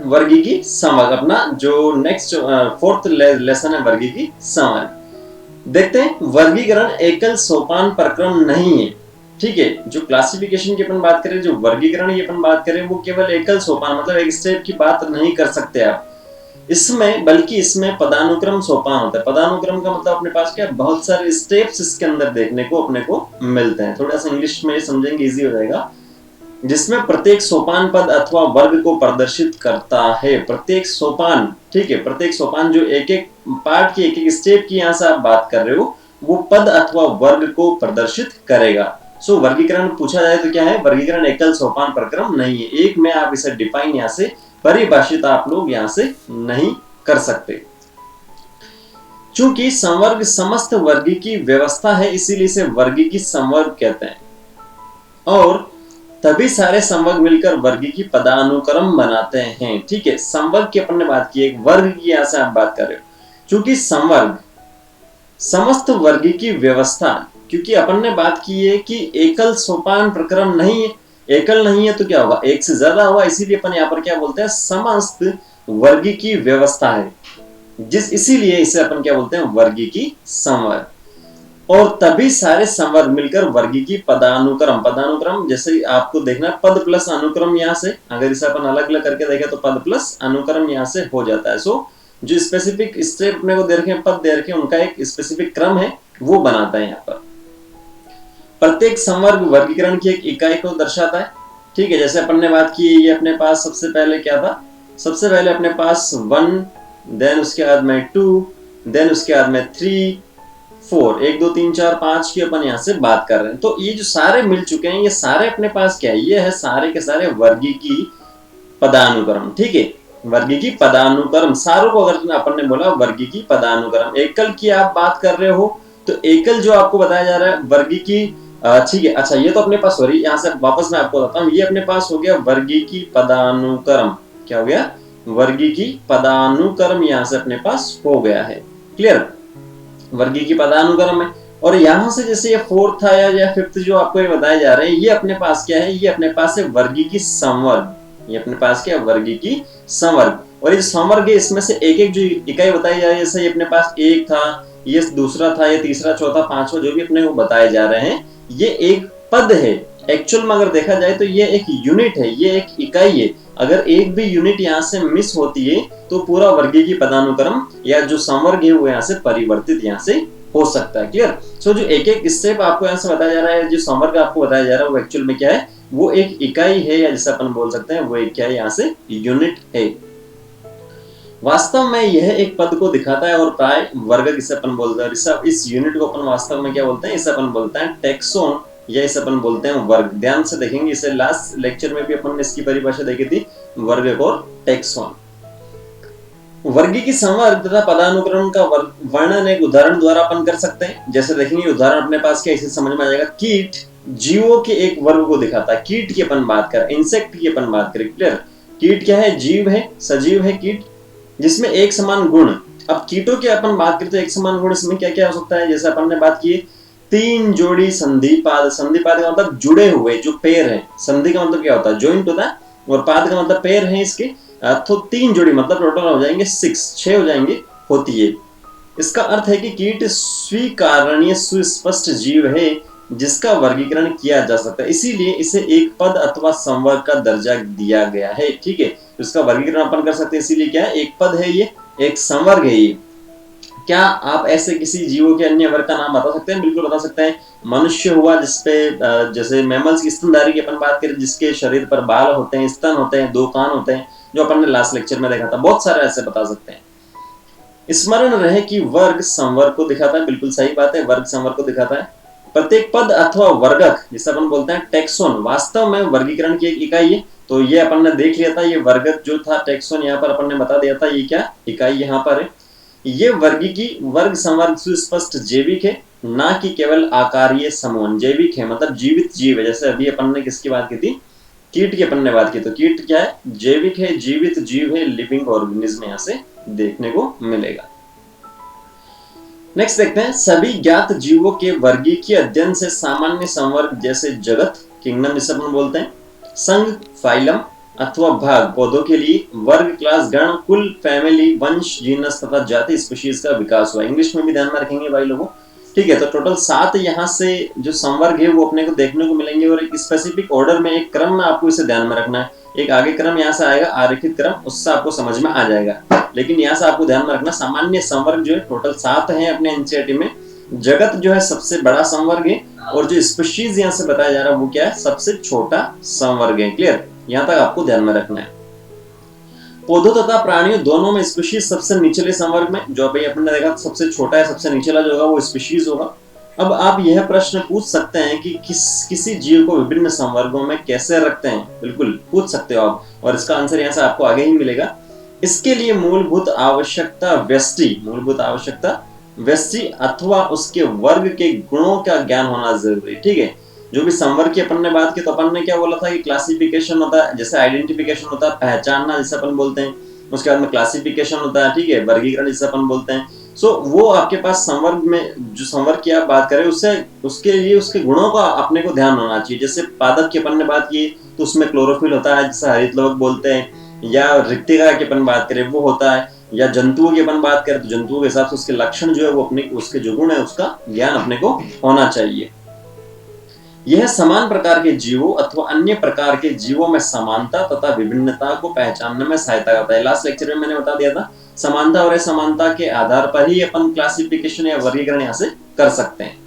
वर्गीकी संवर्ग, अपना जो नेक्स्ट फोर्थ लेसन है वर्गीकी संवर्ग। देखते हैं वर्गीकरण एकल सोपान प्रक्रम नहीं है। ठीक है, जो क्लासिफिकेशन की अपन बात करें, जो वर्गीकरण की अपन बात करें, वो केवल एकल सोपान मतलब एक स्टेप की बात नहीं कर सकते आप इसमें, बल्कि इसमें पदानुक्रम सोपान होता है। पदानुक्रम का मतलब अपने पास क्या, बहुत सारे स्टेप्स इसके अंदर देखने को अपने को मिलते हैं। थोड़ा सा इंग्लिश में समझेंगे इजी हो जाएगा। जिसमें प्रत्येक सोपान पद अथवा वर्ग को प्रदर्शित करता है। प्रत्येक सोपान, ठीक है, प्रत्येक सोपान जो एक एक पार्ट की, एक एक स्टेप की यहाँ से आप बात कर रहे हो, वो पद अथवा वर्ग को प्रदर्शित करेगा। सो वर्गीकरण पूछा जाए तो क्या है, वर्गीकरण एकल सोपान प्रक्रम नहीं है। एक में आप इसे डिफाइन यहाँ से परिभाषित आप लोग यहाँ से नहीं कर सकते। चूंकि संवर्ग समस्त वर्गीकी व्यवस्था है, इसीलिए इसे वर्गीकी संवर्ग कहते हैं। और तभी सारे संवर्ग मिलकर वर्गीकी पदानुक्रम बनाते हैं। ठीक है, संवर्ग की अपन ने बात की, एक वर्ग की यहां से आप बात कर रहे हो। चूंकि संवर्ग समस्त वर्गीकी व्यवस्था, क्योंकि अपन ने बात की है कि एकल सोपान प्रक्रम नहीं है। एकल नहीं है तो क्या होगा, एक से ज्यादा होगा, इसीलिए अपन यहाँ पर क्या बोलते हैं, समस्त वर्गीकी व्यवस्था है, इसीलिए इसे अपन क्या बोलते हैं, वर्गीकी संवर्ग। और तभी सारे संवर्ग मिलकर वर्गीकी पदानुक्रम, पदानुक्रम जैसे आपको देखना पद प्लस अनुक्रम, यहाँ से अगर इसे अपन अलग अलग करके देखें तो पद प्लस अनुक्रम यहाँ से हो जाता है। सो जो स्पेसिफिक स्टेप अपने को दे रखे हैं, पद दे रखे हैं, उनका एक स्पेसिफिक क्रम है, वो बनाता है यहाँ पर। प्रत्येक संवर्ग वर्गीकरण की एक इकाई को दर्शाता है। ठीक है, जैसे अपन ने बात की, ये अपने पास सबसे पहले क्या था, सबसे पहले अपने पास 1, देन उसके बाद में 2, देन उसके बाद में 3, 4, 1 2 3 4 5 की अपन यहाँ से बात कर रहे हैं। तो ये जो सारे मिल चुके हैं, ये सारे अपने पास क्या है, ये है सारे के सारे वर्गीकी पदानुक्रम। ठीक है, वर्गीकी पदानुक्रम, सारों को अगर अपन ने बोला वर्गीकी पदानुक्रम। एकल की आप बात कर रहे हो तो एकल जो आपको बताया जा रहा है वर्गीकी, ठीक है, अच्छा ये तो अपने पास हो रही है। यहाँ से वापस मैं आपको बताता हूँ, ये अपने पास हो गया वर्गीकी पदानुक्रम। क्या हो गया, वर्गीकी पदानुक्रम यहाँ से अपने पास हो गया है। क्लियर, वर्गीकी पदानुक्रम है। और यहां से जैसे ये फोर्थ था या फिफ्थ जो आपको ये बताए जा रहे हैं, ये अपने पास क्या है, ये अपने पास है वर्गीकी संवर्ग। ये अपने पास क्या है, वर्गीकी संवर्ग। और ये संवर्ग है, इसमें से एक एक जो इकाई बताई जा रही है, जैसे ये अपने पास एक था, ये दूसरा था, ये तीसरा, चौथा, पांचवा जो भी अपने को बताए जा रहे हैं, ये एक पद है। एक्चुअल में अगर देखा जाए तो ये एक यूनिट है, ये एक इकाई है। अगर एक भी यूनिट यहाँ से मिस होती है तो पूरा वर्गीकी पदानुक्रम या जो संवर्ग है वो यहाँ से परिवर्तित यहाँ से हो सकता है। क्लियर, सो जो एक एक स्टेप आपको यहाँ से बताया जा रहा है, जो संवर्ग आपको बताया जा रहा है, वो एक्चुअल में क्या है, वो एक इकाई है, या जैसे अपन बोल सकते हैं वो एक क्या है, यहाँ से यूनिट है। वास्तव में यह एक पद को दिखाता है और प्राय वर्ग इसे अपन बोलते हैं। इस यूनिट को अपन वास्तव में क्या बोलते हैं, इसे अपन बोलते हैं टैक्सोन, या इसे अपन बोलते हैं वर्ग। ध्यान से देखेंगे, इसे लास्ट लेक्चर में भी अपन ने इसकी परिभाषा देखी थी, वर्ग और टैक्सोन। वर्गीकी संवर्ग तथा पदानुक्रम का वर्णन एक उदाहरण द्वारा अपन कर सकते हैं। जैसे देखेंगे उदाहरण अपने पास क्या, इसे समझ में आ जाएगा। कीट जीवों के एक वर्ग को दिखाता है। कीट की अपन बात करें, इंसेक्ट की अपन बात करें। क्लियर, कीट क्या है, जीव है, सजीव है कीट, जिसमें एक समान गुण। अब कीटों की अपन बात करते हैं, एक समान गुण इसमें क्या क्या हो सकता है, जैसे अपन ने बात की 3 जोड़ी संधिपाद। संधिपाद का मतलब जुड़े हुए जो पैर है। संधि का मतलब क्या होता है, ज्वाइंट होता है, और पाद का मतलब पैर है इसके। तो 3 जोड़ी मतलब टोटल हो जाएंगे 6 हो जाएंगे, होती है। इसका अर्थ है कि कीट स्वीकारणीय सुस्पष्ट जीव है जिसका वर्गीकरण किया जा सकता है, इसीलिए इसे एक पद अथवा संवर्ग का दर्जा दिया गया है। ठीक है, इसका वर्गीकरण अपन कर सकते हैं, इसीलिए क्या है, एक पद है ये, एक संवर्ग है ये। क्या आप ऐसे किसी जीवों के अन्य वर्ग का नाम बता सकते हैं? बिल्कुल बता सकते हैं। मनुष्य हुआ जिसपे, जैसे मैमल्स की स्तनधारी की अपन बात करें, जिसके शरीर पर बाल होते हैं, स्तन होते हैं, 2 कान होते हैं, जो अपन ने लास्ट लेक्चर में देखा था। बहुत सारे ऐसे बता सकते हैं। स्मरण रहे कि वर्ग संवर्ग को दिखाता है, बिल्कुल सही बात है, वर्ग संवर्ग को दिखाता है। प्रत्येक पद अथवा वर्गक, जिसे अपन बोलते हैं टैक्सोन, वास्तव में वर्गीकरण की एक इकाई है। तो ये अपन ने देख लिया था, ये वर्गक जो था टैक्सोन, यहाँ पर अपन ने बता दिया था ये क्या इकाई यहाँ पर है। ये वर्गीकी वर्ग संवर्ग सुस्पष्ट जैविक है, ना कि केवल आकारीय समूह। जैविक है मतलब जीवित जीव है। जैसे अभी अपन ने किसकी बात की थी, कीट की अपन ने बात की, तो कीट क्या है, जैविक है, जीवित जीव है, लिविंग ऑर्गेनिज्म यहाँ से देखने को मिलेगा। नेक्स्ट देखते हैं, सभी ज्ञात जीवों के वर्गीकीय अध्ययन से सामान्य संवर्ग जैसे जगत, किंगडम जिसे अपन बोलते हैं, संघ, फाइलम, अथवा भाग पौधों के लिए वर्ग, क्लास, गण, कुल, फैमिली, वंश, जीनस तथा जाति, स्पीशीज का विकास हुआ। इंग्लिश में भी ध्यान में रखेंगे भाई लोगों, ठीक है। तो टोटल 7 यहाँ से जो संवर्ग है वो अपने को देखने को मिलेंगे और एक स्पेसिफिक ऑर्डर में, एक क्रम में आपको इसे ध्यान में रखना है। एक आगे क्रम यहाँ से आएगा, आरेखित क्रम, उससे आपको समझ में आ जाएगा। लेकिन यहाँ से आपको ध्यान में रखना सामान्य संवर्ग जो है टोटल 7 है अपने एनसीईआरटी में। जगत जो है सबसे बड़ा संवर्ग है और जो स्पीशीज यहाँ से बताया जा रहा है वो क्या है, सबसे छोटा संवर्ग है। क्लियर, यहाँ तक आपको ध्यान में रखना है। पौधों तथा प्राणियों दोनों में स्पीशीज सबसे निचले संवर्ग में, जो अभी अपने देखा सबसे छोटा है, सबसे निचला जो होगा वो स्पीशीज होगा। अब आप यह प्रश्न पूछ सकते हैं कि किसी जीव को विभिन्न संवर्गों में कैसे रखते हैं, बिल्कुल पूछ सकते हो आप, और इसका आंसर यहाँ से आपको आगे ही मिलेगा। इसके लिए मूलभूत आवश्यकता व्यष्टि अथवा उसके वर्ग के गुणों का ज्ञान होना जरूरी, ठीक है। जो भी संवर्ग की अपन ने बात की तो अपन ने क्या बोला था कि क्लासिफिकेशन होता है, जैसे आइडेंटिफिकेशन होता है, पहचानना जिसे अपन बोलते हैं, उसके बाद में क्लासिफिकेशन होता है, ठीक है, वर्गीकरण जिसे अपन बोलते हैं। सो वो आपके पास संवर्ग में, जो संवर्ग की आप बात करें उससे, उसके लिए उसके गुणों का अपने को ध्यान होना चाहिए। जैसे पादप की अपन ने बात की तो उसमें क्लोरोफिल होता है जिसे हरित लवक बोलते हैं, या रिक्तिका की अपन बात करें वो होता है, या जंतुओं की अपन बात करें तो जंतुओं के हिसाब से उसके लक्षण जो है वो अपने, उसके जो गुण है उसका ज्ञान अपने को होना चाहिए। यह समान प्रकार के जीवों अथवा अन्य प्रकार के जीवों में समानता तथा विभिन्नता को पहचानने में सहायता करता है। लास्ट लेक्चर में मैंने बता दिया था, समानता और असमानता के आधार पर ही अपन क्लासिफिकेशन या वर्गीकरण यहाँ से कर सकते हैं।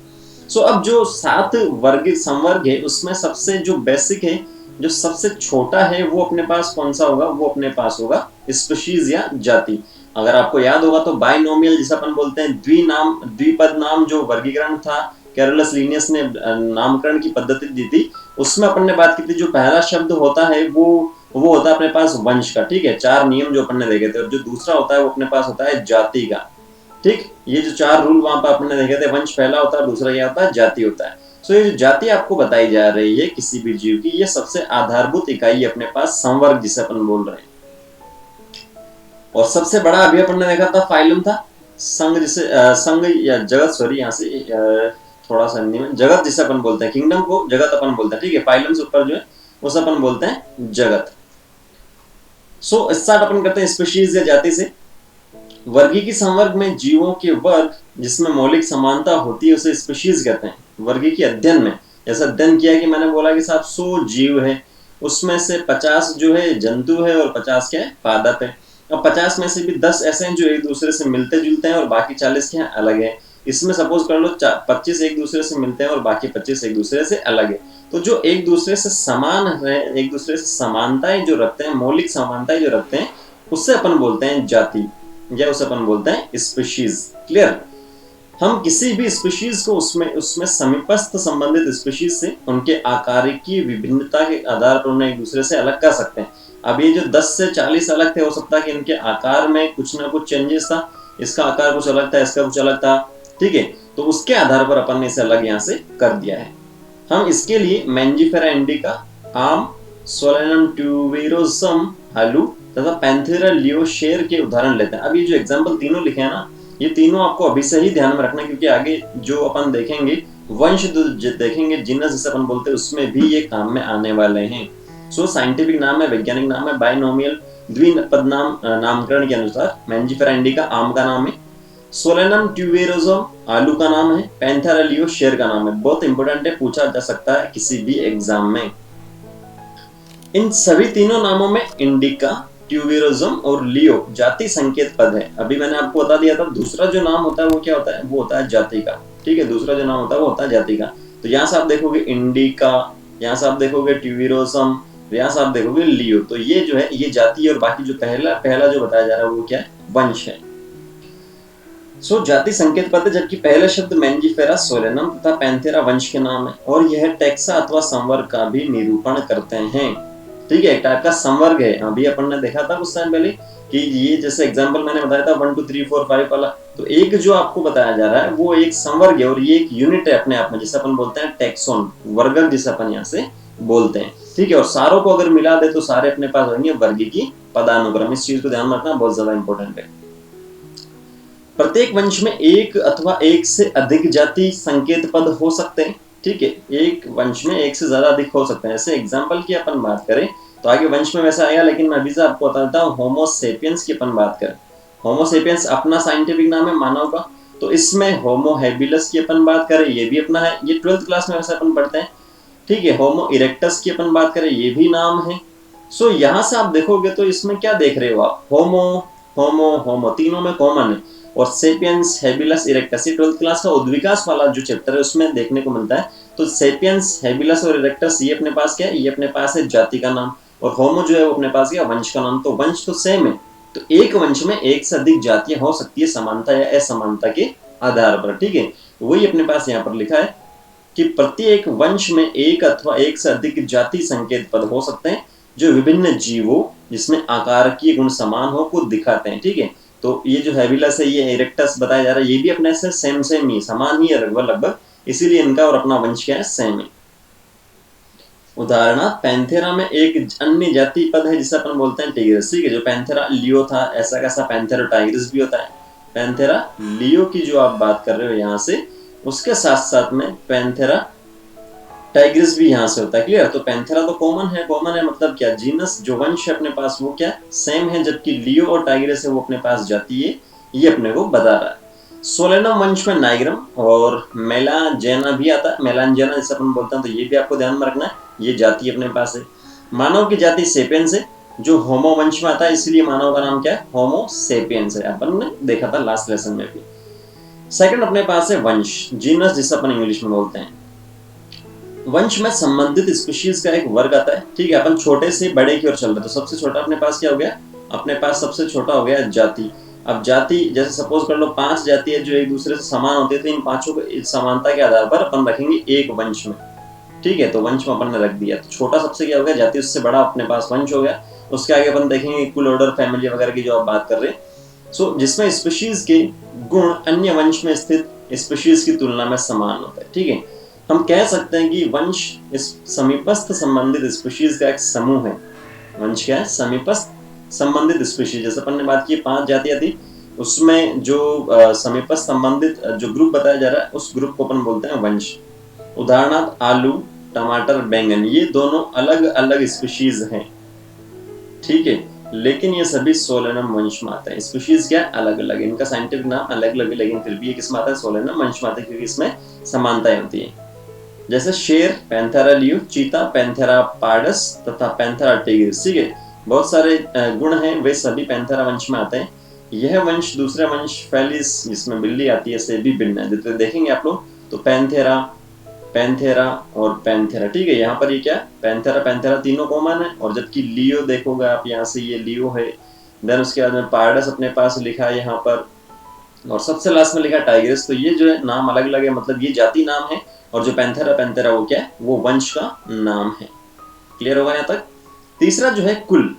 सो अब जो 7 वर्ग संवर्ग है उसमें सबसे जो बेसिक है, जो सबसे छोटा है वो अपने पास कौन सा होगा, वो अपने पास होगा स्पीशीज या जाति। अगर आपको याद होगा तो बाइनोमियल जिसे अपन बोलते हैं, द्विपद नाम जो वर्गीकरण था, कैरोलस लिनियस ने नामकरण की पद्धति दी थी, उसमें अपन ने बात की थी जो पहला शब्द होता है वो होता है अपने पास वंश का, ठीक है। 4 नियम जो अपन ने देखे थे, और जो दूसरा होता है वो अपने पास होता है जाति का, ठीक। ये जो 4 रूल वहां पर अपन ने देखे थे, वंश पहला होता है, दूसरा क्या होता है, जाति होता है। सो ये जो जाति आपको बताई जा रही है किसी भी जीव की, ये सबसे आधारभूत इकाई अपने पास संवर्ग जिसे अपन बोल रहे हैं। और सबसे बड़ा अभी अपन ने देखा था फाइलम था, संघ जिसे संघ या जगत, सॉरी यहाँ से थोड़ा सा हिंदी में जगत जिसे अपन बोलते हैं, किंगडम को जगत अपन बोलते हैं, ठीक है। फाइलम से ऊपर जो है उसे अपन बोलते हैं जगत। सो स्टार्ट अपन करते हैं स्पीशीज या जाति से। वर्गीकी संवर्ग में जीवों के वर्ग जिसमें मौलिक समानता होती है उसे स्पीशीज कहते हैं। वर्गीकी अध्ययन में जैसा अध्ययन किया कि मैंने बोला कि साहब 100 जीव है, उसमें से 50 जो है जंतु है और 50 क्या है, पादप है। अब 50 में से भी 10 ऐसे हैं जो एक दूसरे से मिलते जुलते हैं और बाकी 40 क्या अलग है। इसमें सपोज कर लो 25 एक दूसरे से मिलते हैं और बाकी 25 एक दूसरे से अलग है। तो जो एक दूसरे से समान है, एक दूसरे से समानताएं जो रखते हैं, मौलिक समानताएं जो रखते हैं, उससे अपन बोलते हैं जाति, या उसे अपन बोलते हैं स्पीशीज। क्लियर, हम किसी भी स्पीशीज को उसमें समीपस्थ संबंधित स्पीशीज से उनके आकारिकी विभिन्नता के आधार पर उन्हें एक दूसरे से अलग कर सकते हैं। अब ये जो 10 से 40 अलग थे, हो सकता है कि इनके आकार में कुछ ना कुछ चेंजेस था, इसका आकार कुछ अलग था, इसका कुछ अलग था, ठीक है। तो उसके आधार पर अपन ने इसे अलग यहाँ से कर दिया है। हम इसके लिए मैंजीफेरा इंडिका, आम, सोलेनम ट्यूबेरोसम आलू तथा पैंथेरा लियो शेर के उदाहरण लेते हैं। अब ये जो एग्जाम्पल तीनों लिखे हैं ना, ये तीनों आपको अभी से ही ध्यान में रखना, क्योंकि आगे जो अपन देखेंगे वंश देखेंगे, जीनस जिसे अपन बोलते हैं, उसमें भी ये काम में आने वाले हैं। सो साइंटिफिक नाम है, वैज्ञानिक नाम है बाइनोमियल द्विपद नाम, नामकरण के अनुसार मैंजीफेरा इंडिका आम का नाम है, सोलेनम ट्यूबेरोसम आलू का नाम है, पैंथेरा लियो शेर का नाम है। बहुत इंपॉर्टेंट है, पूछा जा सकता है किसी भी एग्जाम में। इन सभी तीनों नामों में इंडिका, ट्यूबेरोसम और लियो जाति संकेत पद है। अभी मैंने आपको बता दिया था दूसरा जो नाम होता है वो क्या होता है, वो होता है जाति का, ठीक है। दूसरा जो नाम होता है वो होता है जाति का। तो यहाँ से आप देखोगे इंडिका, यहाँ से आप देखोगे ट्यूबेरोसम, यहाँ से आप देखोगे लियो, तो ये जो है ये जाति, और बाकी जो पहला जो बताया जा रहा है वो क्या है, वंश है। सो जाति संकेत पद है, जबकि पहले शब्द मैंजीफेरा सोलेनम तथा पैंथेरा वंश के नाम है, और यह टैक्सा अथवा संवर्ग का भी निरूपण करते हैं, ठीक है। एक टाइप का संवर्ग है। अभी अपन ने देखा था कुछ टाइम पहले कि ये जैसे एग्जांपल मैंने बताया था 1 2 3 4 5 वाला, तो एक जो आपको बताया जा रहा है वो एक संवर्ग है और ये एक यूनिट है अपने आप में, जिसे अपन बोलते हैं टैक्सोन, वर्गक जिसे अपन यहाँ से बोलते हैं, ठीक है। और सारों को अगर मिला दे तो सारे अपने पास होंगे वर्गीकी पदानुक्रम। इस चीज को ध्यान रखना बहुत ज्यादा इंपॉर्टेंट है। प्रत्येक वंश में एक अथवा एक से अधिक जाति संकेत पद हो सकते हैं, ठीक है। एक वंश में एक से ज्यादा अधिक हो सकते हैं। ऐसे एग्जाम्पल की अपन बात करें तो तो आगे वंश में वैसा आएगा, लेकिन मैं अभी से आपको बताता हूँ होमो सेपियंस की अपन बात करें। होमो सेपियंस अपना साइंटिफिक नाम है मानव का, तो इसमें होमो हैबिलस की अपन बात करें, ये भी अपना है, ये 12th क्लास में वैसे अपन पढ़ते हैं, ठीक है। होमो इरेक्टस की अपन बात करें, ये भी नाम है। सो यहां से आप देखोगे तो इसमें क्या देख रहे हो आप, होमो होमो होमो तीनों में कॉमन है, और सेपियंस हैबिलस इरेक्टस, ये 12th क्लास का उद्विकास वाला जो चैप्टर है उसमें देखने को मिलता है। तो सेपियंस हैबिलस और इरेक्टस ये अपने पास क्या है, ये अपने पास है जाति का नाम, और होमो जो है वो अपने पास क्या वंश का नाम। तो वंश तो सेम है, तो एक वंश में एक से अधिक जातियां हो सकती है समानता या असमानता के आधार पर, ठीक है। वही अपने पास यहाँ पर लिखा है कि प्रत्येक वंश में एक अथवा एक से अधिक जाति संकेत पद हो सकते हैं जो विभिन्न जीवों जिसमें आकारकीय गुण समान हो को दिखाते हैं, ठीक है। तो ये जो हैबिलस है, ये इरेक्टस बताया जा रहा है, ये भी अपने से सेम ही समान ही है लगभग, इसीलिए इनका और अपना वंश क्या है, सेम है। उदाहरण पैंथेरा में एक अन्य जाति पद है जिसे अपन बोलते हैं टाइग्रिस, ठीक है। जो पैंथेरा लियो था, ऐसा कैसा पैंथेरा टाइग्रिस भी होता है। पैंथेरा लियो की जो आप बात कर रहे हो यहाँ से, उसके साथ साथ में पैंथेरा टाइग्रिस भी यहाँ से होता है, क्लियर। तो पैंथेरा तो कॉमन है मतलब क्या, जीनस जो वंश है अपने पास वो क्या सेम है, जबकि लियो और टाइग्रिस है वो अपने पास जाति है, ये अपने को बता रहा है। सोलेनम वंश में नाइग्रम और मेलांजेना भी आता है, मेलांजेना जैसे अपन बोलते हैं, तो ये भी आपको ध्यान में रखना है, ये जाति अपने पास है। मानव की जाति सेपियंस है जो होमो वंश में आता है, इसलिए मानव का नाम क्या है, होमो सेपियंस है, अपन ने देखा था लास्ट लेसन में भी। सेकंड अपने पास है वंश, जीनस जिसे अपन इंग्लिश में बोलते हैं। वंश में संबंधित स्पीशीज का एक वर्ग आता है, ठीक है। अपन छोटे से बड़े की ओर चल रहे, तो सबसे छोटा अपने पास क्या हो गया, अपने पास सबसे छोटा हो गया जाति। अब जाति जैसे सपोज कर लो 5 जाति है जो एक दूसरे से समान होती है, तो इन पांचों को समानता के आधार पर अपन रखेंगे एक वंश में, ठीक है। तो वंश में अपन ने रख दिया, तो छोटा सबसे क्या हो गया जाति, उससे बड़ा अपने पास वंश हो गया। उसके आगे अपन देखेंगे कुल, ऑर्डर, फैमिली वगैरह की जो आप बात कर रहे हैं। सो जिसमें स्पीशीज के गुण अन्य वंश में स्थित स्पीशीज की तुलना में समान होता है, ठीक है। हम कह सकते हैं कि वंश इस समीपस्थ संबंधित स्पीशीज का एक समूह है। वंश क्या है, समीपस्थ संबंधित स्पीशीज, जैसे अपन ने बात की 5 जातियां थी, उसमें जो समीपस्थ संबंधित जो ग्रुप बताया जा रहा है उस ग्रुप को अपन बोलते हैं वंश। उदाहरणार्थ आलू, टमाटर, बैंगन, ये दोनों अलग अलग स्पीशीज हैं, ठीक है, लेकिन ये सभी सोलेनम वंश में आते हैं। स्पीशीज क्या अलग अलग, इनका साइंटिफिक नाम अलग अलग है, लेकिन फिर भी ये किसमें आता है, सोलेनम वंश में आता है, क्योंकि इसमें समानताएं होती है। जैसे शेर पैंथेरा लियो, चीता पैंथेरा पार्डस तथा पैंथेरा टिग्रिस, ठीक है। बहुत सारे गुण हैं, वे सभी पैंथेरा वंश में आते हैं। यह वंश दूसरे वंश फेलिस जिसमें बिल्ली आती है से भी भिन्न है, जितने देखेंगे आप लोग तो पैंथेरा, पैंथेरा और पैंथेरा, ठीक है। यहाँ पर ये क्या पैंथेरा पैंथेरा तीनों कॉमन है, और जबकि लियो देखोगे आप यहाँ से, ये लियो है। देन उसके बाद में पार्डस अपने पास लिखा है यहाँ पर, और सबसे लास्ट में लिखा टाइग्रिस। तो ये जो है नाम अलग अलग है, मतलब ये जाति नाम है, और जो पैंथेरा पैंथेरा वो क्या है, वो वंश का नाम है। क्लियर होगा यहाँ तक। तीसरा जो है कुल,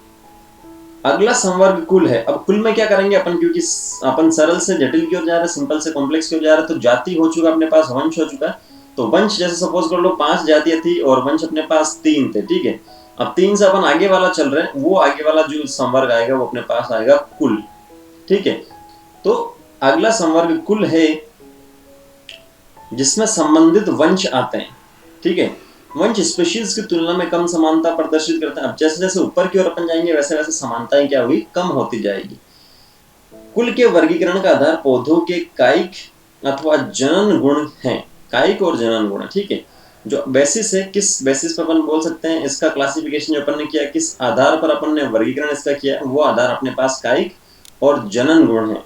अगला संवर्ग कुल है। अब कुल में क्या करेंगे अपन, क्योंकि अपन सरल से जटिल की ओर जा रहे हैं, सिंपल से कॉम्प्लेक्स की ओर जा रहे हैं, तो जाति हो चुका अपने पास, वंश हो चुका है। तो वंश जैसे सपोज कर लो 5 जातियां थी और वंश अपने पास 3 थे, ठीक है। अब 3 से अपन आगे वाला चल रहे हैं, वो आगे वाला जो संवर्ग आएगा वो अपने पास आएगा कुल, ठीक है। तो अगला संवर्ग कुल है जिसमें संबंधित वंश आते हैं, ठीक है। वंश स्पीशीज की तुलना में कम समानता प्रदर्शित करते हैं। अब जैसे जैसे ऊपर की ओर अपन जाएंगे वैसे वैसे समानताएं क्या हुई, कम होती जाएगी। कुल के वर्गीकरण का आधार पौधों के कायिक अथवा जनन गुण हैं, कायिक और जनन गुण, ठीक है। जो बेसिस है, किस बेसिस पर अपन बोल सकते हैं, इसका क्लासिफिकेशन जो अपन ने किया, किस आधार पर अपन ने वर्गीकरण इसका किया, वो आधार अपने पास कायिक और जनन गुण है।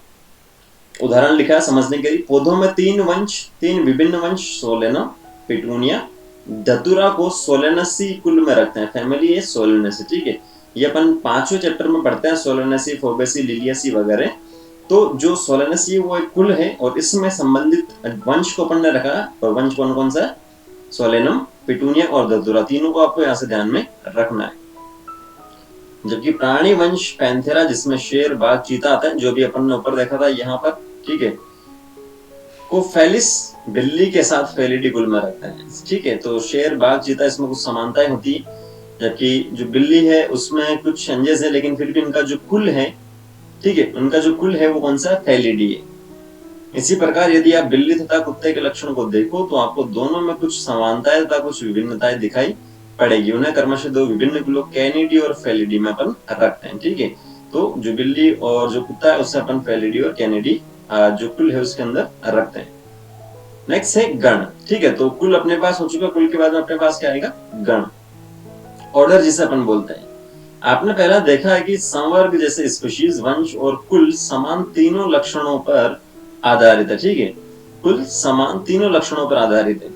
उदाहरण लिखा है समझने के लिए, पौधों में 3 विभिन्न वंश सोलेनम, पिटूनिया, धतूरा को सोलेनेसी कुल में रखते हैं। फैमिली है सोलेनेसी, ठीक है। ये अपन 5वें चैप्टर में पढ़ते हैं, सोलेनेसी, फोबेसी, लिलियासी वगैरह। तो जो सोलेनेसी वो एक कुल है, और इसमें संबंधित वंश को अपन ने रखा, और वंश कौन कौन सा है, सोलेनम, पिटूनिया और धतूरा, तीनों को आपको यहाँ से ध्यान में रखना है। जबकि प्राणी वंश पैंथेरा जिसमें शेर, बाघ, चीता आता है, जो भी अपन ने ऊपर देखा था यहाँ पर, ठीक है, को फेलिस बिल्ली के साथ फेलिडी कुल में रखता है, ठीक है। तो शेर, बाघ, चीता इसमें कुछ समानताएं होती है, जबकि जो बिल्ली है उसमें कुछ चेंजेस है, लेकिन फिर भी उनका जो कुल है, ठीक है, उनका जो कुल है वो कौन सा, फेलिडी है। इसी प्रकार यदि आप बिल्ली तथा कुत्ते के लक्षण को देखो तो आपको दोनों में कुछ समानताएं तथा कुछ विभिन्नताएं दिखाई पड़ेगी। उन्हें क्रमशः दो विभिन्न कुलों कैनिडी और फेलिडी में अपन रखते हैं, ठीक है। तो जो बिल्ली और जो कुत्ता है उससे अपन फेलिडी और कैनिडी जो कुल है उसके अंदर रखते हैं। नेक्स्ट है गण, ठीक है। तो कुल अपने पास हो चुका, कुल के बाद में अपने पास क्या आएगा, गण, ऑर्डर जिसे अपन बोलते हैं। आपने पहला देखा है कि संवर्ग जैसे स्पीशीज, वंश और कुल समान तीनों लक्षणों पर आधारित है, ठीक है। कुल समान तीनों लक्षणों पर आधारित है।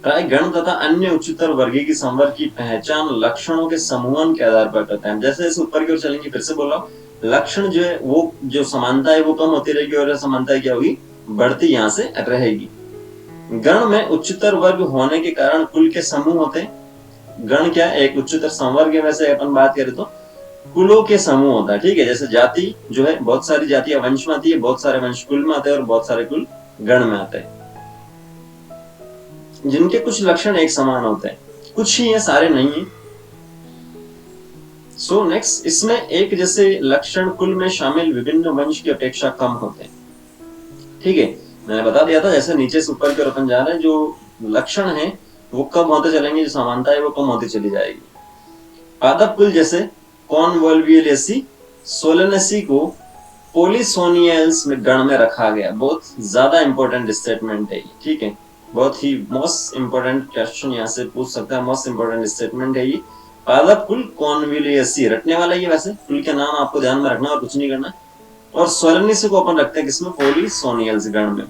प्राय गण तथा अन्य उच्चतर वर्गीय की संवर्ग की पहचान लक्षणों के समूहन के आधार पर करते हैं। जैसे जैसे ऊपर की ओर चलेंगे, फिर से बोल रहा हूं, लक्षण जो है वो जो समानता है वो कम होती रहेगी और समानता क्या होगी, बढ़ती यहाँ से रहेगी। गण में उच्चतर वर्ग होने के कारण कुल के समूह होते हैं। गण क्या है, एक उच्चतर संवर्ग है। वैसे अपन बात करें तो कुलों के समूह होता है, ठीक है। जैसे जाति जो है, बहुत सारी जातियां वंश में आती है, बहुत सारे वंश कुल में आते हैं और बहुत सारे कुल गण में आते हैं, जिनके कुछ लक्षण एक समान होते हैं। कुछ ही है, सारे नहीं है। सो नेक्स्ट, इसमें एक जैसे लक्षण कुल में शामिल विभिन्न वंश की अपेक्षा कम होते हैं, ठीक है। मैंने बता दिया था, जैसे नीचे से ऊपर की ओर अपन जा रहे हैं, जो लक्षण है वो कम होते चलेंगे, जो समानता है वो कम होती चली जाएगी। पादप कुल जैसे कॉनवोल्वियसी, सोलेनेसी को पोलिसोनियल्स में गण में रखा गया। बहुत ज्यादा इंपॉर्टेंट स्टेटमेंट है, ठीक है। बहुत ही मोस्ट इंपॉर्टेंट क्वेश्चन यहाँ से पूछ सकता है, मोस्ट इंपॉर्टेंट स्टेटमेंट है ये। पादप कुल कॉनवोल्वियसी, रटने वाला ये, वैसे कुल के नाम आपको ध्यान में रखना और कुछ नहीं करना। और सोलेनेसी को अपन रखते हैं किसमें, पोलिसोनियल्स गण में।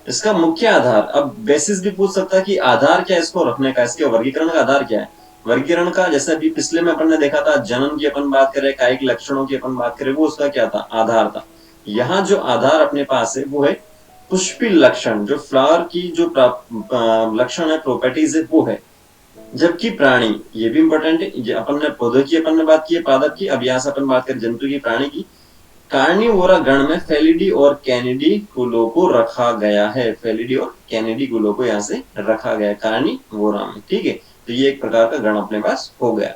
इसका मुख्य आधार, अब बेसिस भी पूछ सकता है कि आधार क्या है इसको रखने का, इसके वर्गीकरण का आधार क्या है। वर्गीकरण का, जैसे अभी पिछले में अपन ने देखा था, जनन की अपन बात करें, कायिक लक्षणों की अपन बात करें, वो उसका क्या था, आधार था। यहाँ जो आधार अपने पास है वो है पुष्पिल लक्षण, जो फ्लावर की जो लक्षण है, प्रॉपर्टीज है, वो है। जबकि प्राणी, ये भी इंपॉर्टेंट है, अपन ने पौधों की अपन ने बात की है, पादप की, अब यहाँ से अपन बात करें जंतु की, प्राणी की। कार्निवोरा गण में फेलिडी और कैनिडी कुलों को रखा गया है। फेलिडी और कैनिडी कुलों को यहाँ से रखा गया है कार्निवोरा में, ठीक है। तो ये एक प्रकार का गण अपने पास हो गया।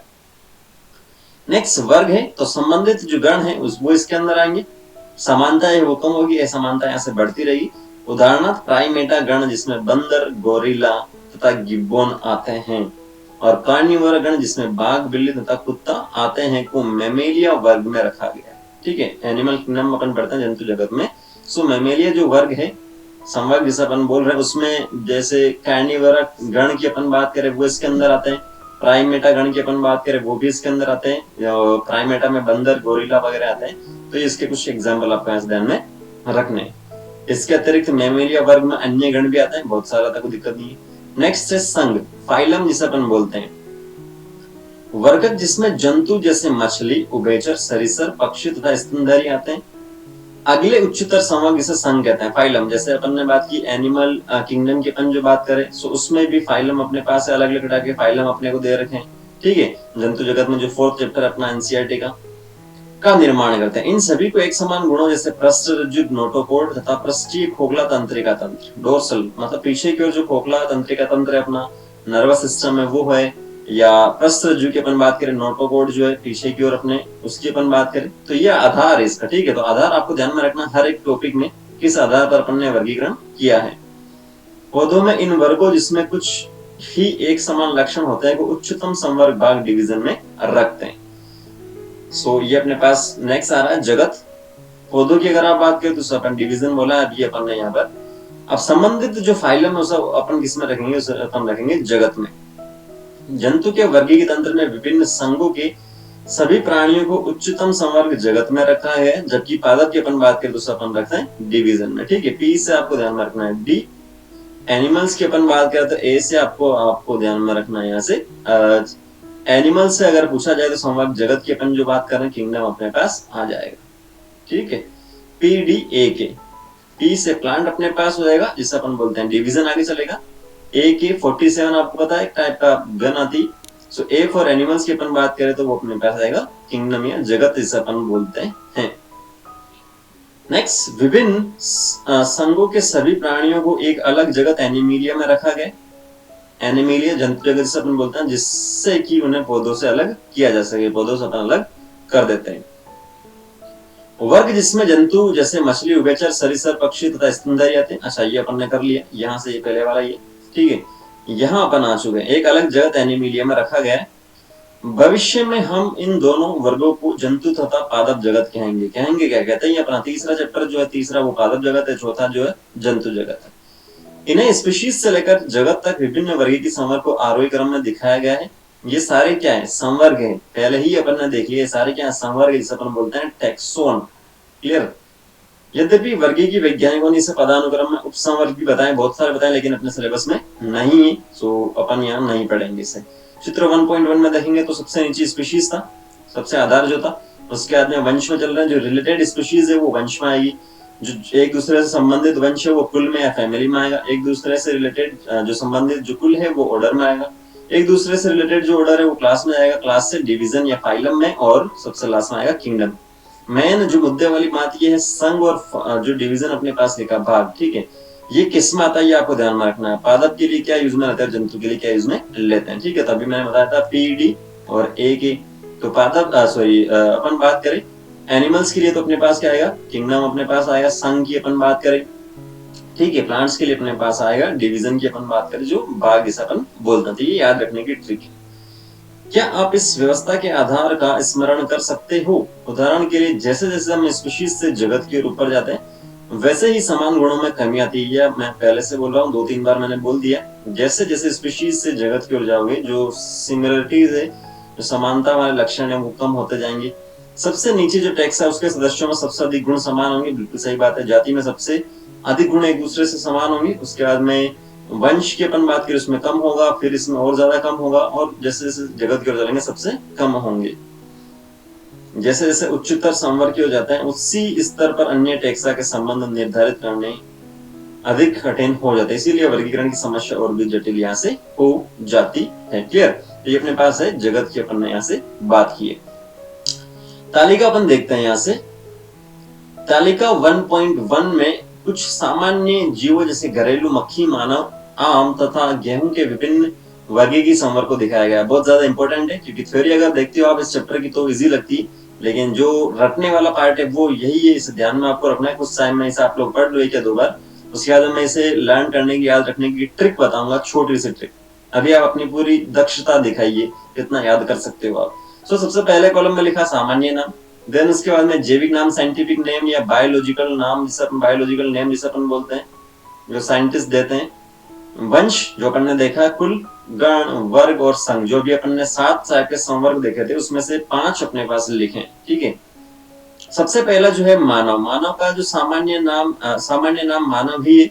नेक्स्ट वर्ग है, तो संबंधित जो गण है वो इसके अंदर आएंगे। समानता है वो कम होगी, असमानता यहाँ से बढ़ती रहेगी। उदाहरणार्थ प्राइमेटा गण जिसमें बंदर, गोरिल्ला तथा गिब्बोन आते हैं, और कार्निवोरा गण जिसमें बाघ, बिल्ली तथा कुत्ता आते हैं को मैमेलिया वर्ग में रखा गया, ठीक है। एनिमल किंगडम अपन पढ़ते हैं जंतु जगत में। सो मैमेलिया जो वर्ग है, संवर्ग जिसे अपन बोल रहे हैं, उसमें जैसे कार्निवोरा गण की अपन बात करें वो इसके अंदर आते हैं। प्राइमेटा गण की अपन बात करें वो भी इसके अंदर आते हैं। प्राइमेटा में बंदर, गोरिल्ला वगैरह आते हैं। तो इसके कुछ एग्जाम्पल आपको ध्यान में रखने। इसके अतिरिक्त मैमेलिया वर्ग में अन्य गण भी आते हैं, बहुत सारा था, कोई दिक्कत नहीं है। नेक्स्ट है संघ, फाइलम जिसे अपन बोलते हैं। वर्ग जिसमें जंतु जैसे मछली, उभयचर, सरीसर, पक्षी तथा स्तनधारी आते हैं। अगले उच्चतर संवर्ग जिसे संघ कहते हैं। फाइलम, जैसे अपन ने बात की एनिमल किंगडम की अपन जो बात करें, सो उसमें भी फाइलम अपने पास है, अलग अलग तरह के फाइलम अपने को दे रखे हैं, ठीक है। जंतु जगत में जो 4th चैप्टर अपना एनसीईआरटी का निर्माण करते हैं। इन सभी को एक समान गुणों जैसे पृष्ठरज्जु नोटोकोड तथा पृष्ठीय खोखला तंत्रिका तंत्र, डोर्सल मतलब पीछे की ओर जो खोखला तंत्रिका तंत्र है अपना नर्वस सिस्टम है वो है, या पृष्ठरज्जु की अपन बात करें, नोटोकोड जो है पीछे की ओर अपने, उसकी अपन बात करें, तो ये आधार है इसका, ठीक है। तो आधार आपको ध्यान में रखना, हर एक टॉपिक में किस आधार पर अपन ने वर्गीकरण किया है। पौधों में इन वर्गों जिसमें कुछ ही एक समान लक्षण होते हैं को उच्चतम संवर्ग भाग डिवीजन में रखते हैं। सो ये अपने पास नेक्स्ट आ रहा है जगत। पौधों की अगर आप बात करें तो अपन डिवीजन बोला है, अभी अपन ने यहाँ पर। अब संबंधित जो फाइलम है उसे अपन किसमें रखेंगे, उसे अपन रखेंगे जगत में। जंतु के वर्गीय तंत्र में विभिन्न संघों के सभी प्राणियों को उच्चतम संवर्ग जगत में रखा है, जबकि पादप की अपन बात करें तो अपन रखते हैं डिवीजन में, ठीक है। पी से आपको ध्यान में रखना है डी। एनिमल्स की अपन बात करें तो ए से आपको ध्यान में रखना है यहाँ से। एनिमल से अगर पूछा जाए तो संवर्ग जगत की अपन जो बात कर रहे हैं किंगडम अपने पास आ जाएगा, ठीक है। पी डी ए के, पी से प्लांट अपने पास हो जाएगा जिसे अपन बोलते हैं डिवीजन, आगे चलेगा। ए के 47 आपको पता है एक टाइप का गन आती। सो ए फॉर एनिमल्स की अपन बात करें तो वो अपने पास आएगा किंगडम या जगत जिसे अपन बोलते हैं। नेक्स्ट, विभिन्न संघों के सभी प्राणियों को एक अलग जगत एनिमीलिया में रखा गया। एनिमीलिया जंतु जगत जिसे अपन बोलते हैं, जिससे कि उन्हें पौधों से अलग किया जा सके, पौधों से अपन अलग कर देते हैं। वर्ग जिसमें जंतु जैसे मछली, उभयचर, सरीसर, पक्षी तथा स्तनधारी आते हैं। अच्छा ये अपन ने कर लिया, यहाँ से ये पहले वाला ये, ठीक है। यहाँ अपन आ चुके हैं, एक अलग जगत एनिमीलिया में रखा गया है। भविष्य में हम इन दोनों वर्गों को जंतु तथा पादप जगत कहेंगे। कहेंगे क्या कहते हैं, ये अपना तीसरा चैप्टर जो है, तीसरा वो पादप जगत है, चौथा जो है जंतु जगत है। इन्हें स्पीशीज से लेकर जगत तक विभिन्न वर्गीय संवर्ग को आरोही क्रम में दिखाया गया है। ये सारे क्या है, संवर्ग है। पहले ही अपन ने देख लिया, सारे क्या है, संवर्ग, जिसे अपन बोलते हैं टैक्सोन। क्लियर। यद्यपि वर्गीय की वैज्ञानिकों ने इसे पदानुक्रम में उपसंवर्ग भी बताए, बहुत सारे बताए, लेकिन अपने सिलेबस में नहीं है, सो अपन यहाँ नहीं पढ़ेंगे इसे। चित्र 1.1 में देखेंगे तो सबसे नीचे स्पीशीज था, सबसे आधार जो था। उसके बाद में वंश में चल रहे हैं, जो रिलेटेड स्पीशीज है वो वंश में आएगी। जो एक दूसरे से संबंधित वंश है वो कुल में या फैमिली में आएगा। एक दूसरे से रिलेटेड जो संबंधित जो कुल है वो ऑर्डर में आएगा। एक दूसरे से रिलेटेड जो ऑर्डर है वो क्लास में आएगा। क्लास से डिवीजन या फाइलम में, और सबसे लास्ट में आएगा किंगडम। मेन जो मुद्दे वाली बात ये है, संघ और जो डिवीजन अपने पास लिखा भाग, ठीक है, ये किस में आता है ये आपको ध्यान में रखना है। पादप के लिए क्या यूज में रहता है, जंतु के लिए क्या यूज में लेते हैं, ठीक है। तभी मैंने बताया था पीडी और ए के। तो पादप अपन बात करें एनिमल्स के लिए तो अपने पास क्या आएगा, किंगडम अपने पास आएगा। संघ की अपन बात करें, ठीक है, प्लांट्स के लिए अपने पास आएगा डिवीजन की अपन बात करें, जो भाग जिसे अपन बोलते हैं। ये याद रखने की ट्रिक है। क्या आप इस व्यवस्था के आधार का स्मरण कर सकते हो? उदाहरण के लिए जैसे जैसे हम स्पीशीज से जगत की ओर ऊपर जाते हैं, वैसे ही समान गुणों में कमी आती है। मैं पहले से बोल रहा हूँ, 2-3 बार मैंने बोल दिया। जैसे जैसे स्पीशीज से जगत की ओर जाओगे, जो सिमिलरिटीज है, जो समानता वाले लक्षण है, वो कम होते जाएंगे। सबसे नीचे जो टेक्स्ट है उसके सदस्यों में सबसे अधिक गुण समान होंगे, बिल्कुल सही बात है। जाति में सबसे अधिक गुण एक दूसरे से समान होंगे। उसके बाद में वंश की अपन बात करें, उसमें कम होगा, फिर इसमें और ज्यादा कम होगा, और जैसे जैसे जगत की ओर चलेंगे सबसे कम होंगे। जैसे जैसे उच्चतर संवर्ग की ओर जाते हैं, उसी स्तर पर अन्य टेक्सा के संबंध निर्धारित करने अधिक कठिन हो जाते हैं। इसीलिए वर्गीकरण की समस्या और भी जटिल यहाँ से हो जाती है। क्लियर। तो ये अपने पास है जगत की, अपन ने यहाँ से बात की है। तालिका अपन देखते हैं यहाँ से। तालिका 1.1 में कुछ सामान्य जीवों जैसे घरेलू मक्खी, मानव, आम तथा गेहूं के विभिन्न वर्गीय संवर्ग को दिखाया गया है। बहुत ज्यादा इंपॉर्टेंट है, क्योंकि थ्योरी अगर देखते हो आप इस चैप्टर की तो इजी लगती है, लेकिन जो रटने वाला पार्ट है वो यही है। इसे ध्यान में आपको रखना है। कुछ टाइम में इसे आप लोग पढ़ लो 1 या 2 बार। उसके बाद मैं इसे लर्न करने की, याद रखने की ट्रिक बताऊंगा, छोटी सी ट्रिक। अभी आप अपनी पूरी दक्षता दिखाइए, कितना याद कर सकते हो आप। सबसे पहले कॉलम में लिखा सामान्य नाम, देन उसके बाद में जैविक नाम, साइंटिफिक नेम या बायोलॉजिकल नाम, जिसे अपन बायोलॉजिकल नेम जिसे अपन बोलते हैं, जो साइंटिस्ट देते हैं। वंश जो अपन ने देखा, कुल, गण, वर्ग और संघ, जो भी अपन ने 7 टाइप के संवर्ग देखे थे, उसमें से 5 अपने पास लिखे, ठीक है। सबसे पहला जो है मानव। मानव का जो सामान्य नाम मानव ही है।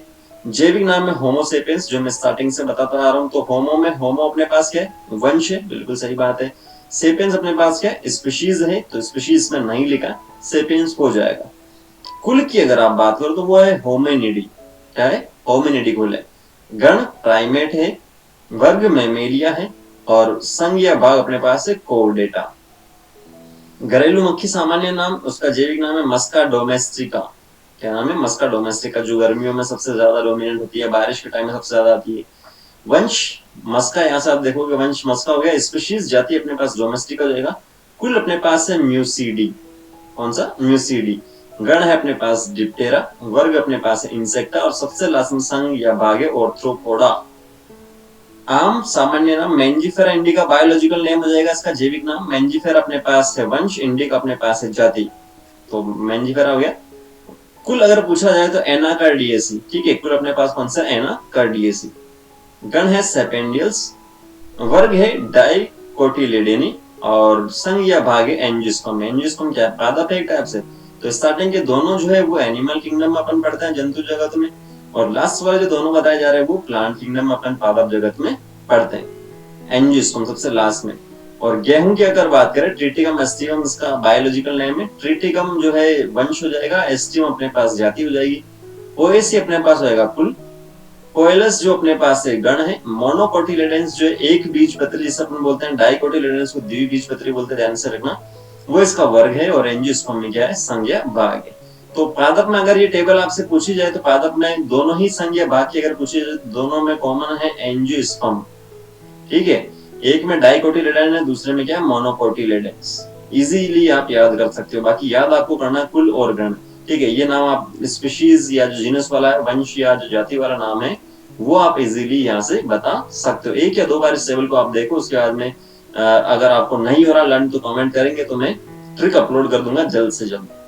जैविक नाम में होमोसेपियंस, जो मैं स्टार्टिंग से बताता आ रहा हूँ। तो होमो अपने पास क्या है, वंश है, बिल्कुल सही बात है। सेपियंस अपने पास क्या है, स्पीशीज है, तो स्पीशीज में नहीं लिखा, सेपियंस हो जाएगा। कुल की अगर आप बात करो तो वो है होमिनिडी। क्या है, होमिनिडी कुल है। गण प्राइमेट है, वर्ग मैमेलिया है, और संघ या भाग अपने पास है कोर्डेटा। घरेलू मक्खी सामान्य नाम, उसका जैविक नाम है मस्का डोमेस्टिका। क्या नाम है, मस्का डोमेस्टिका, जो गर्मियों में सबसे ज्यादा डोमिनेंट होती है, बारिश के टाइम में सबसे ज्यादा आती है। वंश मस्का, यहाँ से आप देखोगे वंश मस्का हो गया। स्पीशीज जाति अपने पास डोमेस्टिका हो जाएगा। कुल अपने पास है म्यूसीडी। कौन सा, म्यूसीडी। गण है अपने पास डिप्टेरा, वर्ग अपने पास है इंसेक्टा, और सबसे लास्ट में संघ या भाग है ऑर्थ्रोपोडा। आम सामान्य नाम मैंजीफेरा इंडिका, बायोलॉजिकल नेम हो जाएगा इसका जैविक नाम। मैंजीफेरा अपने पास है वंश, इंडिका अपने पास है जाति, तो मैंजीफेरा हो गया। कुल अगर पूछा जाए तो एनाकार्डियेसी, ठीक है, कुल अपने पास कौन सा, एनाकार्डियेसी। गण है सेपेंडियल्स, वर्ग है डाइकोटिलिडेनी, और संघ या भाग है एंजियोस्पर्म। एंजियोस्पर्म क्या है, पादप है एक टाइप से। तो स्टार्टिंग के दोनों जो है वो एनिमल किंगडम में अपन पढ़ते हैं, जंतु जगत में, और लास्ट वाले जो दोनों बताए जा रहे हैं वो प्लांट किंगडम में अपन पादप जगत में पढ़ते हैं। एंजियोस्पर्म सबसे लास्ट में। और गेहूं की अगर बात करें, ट्रिटिकम एस्टिवम इसका बायोलॉजिकल नेम है। ट्रिटिकम जो है वंश हो जाएगा, एस्टिवम अपने पास जाति हो जाएगी, ओएसी अपने पास होएगा कुल, कोएलस जो अपने पास है गण है, मोनोकोटिलेडेंस जो एक बीजपत्री जिसे अपन बोलते हैं, डाइकोटिलेडेंस को द्विबीजपत्री बोलते हैं, ध्यान से रखना, वो इसका वर्ग है, और एंजियोस्पर्म में क्या है, संघ या भाग है। तो पादप में अगर ये टेबल आपसे पूछी जाए तो पादप में दोनों ही संघ या भाग की अगर पूछी जाए, दोनों में कॉमन है एंजियोस्पर्म, ठीक है। एक में डाइकोटिलेडेंस है, दूसरे में क्या है, मोनोकोटिलेडेंस। इजीली आप याद कर सकते हो। बाकी याद आपको करना है कुल और गण, ठीक है। ये नाम आप स्पीशीज या जो जीनस वाला है, वंश या जो जाति वाला नाम है, वो आप इजीली यहाँ से बता सकते हो। 1 या 2 बार इस टेबल को आप देखो, उसके बाद में अगर आपको नहीं हो रहा लर्न तो कमेंट करेंगे तो मैं ट्रिक अपलोड कर दूंगा जल्द से जल्द।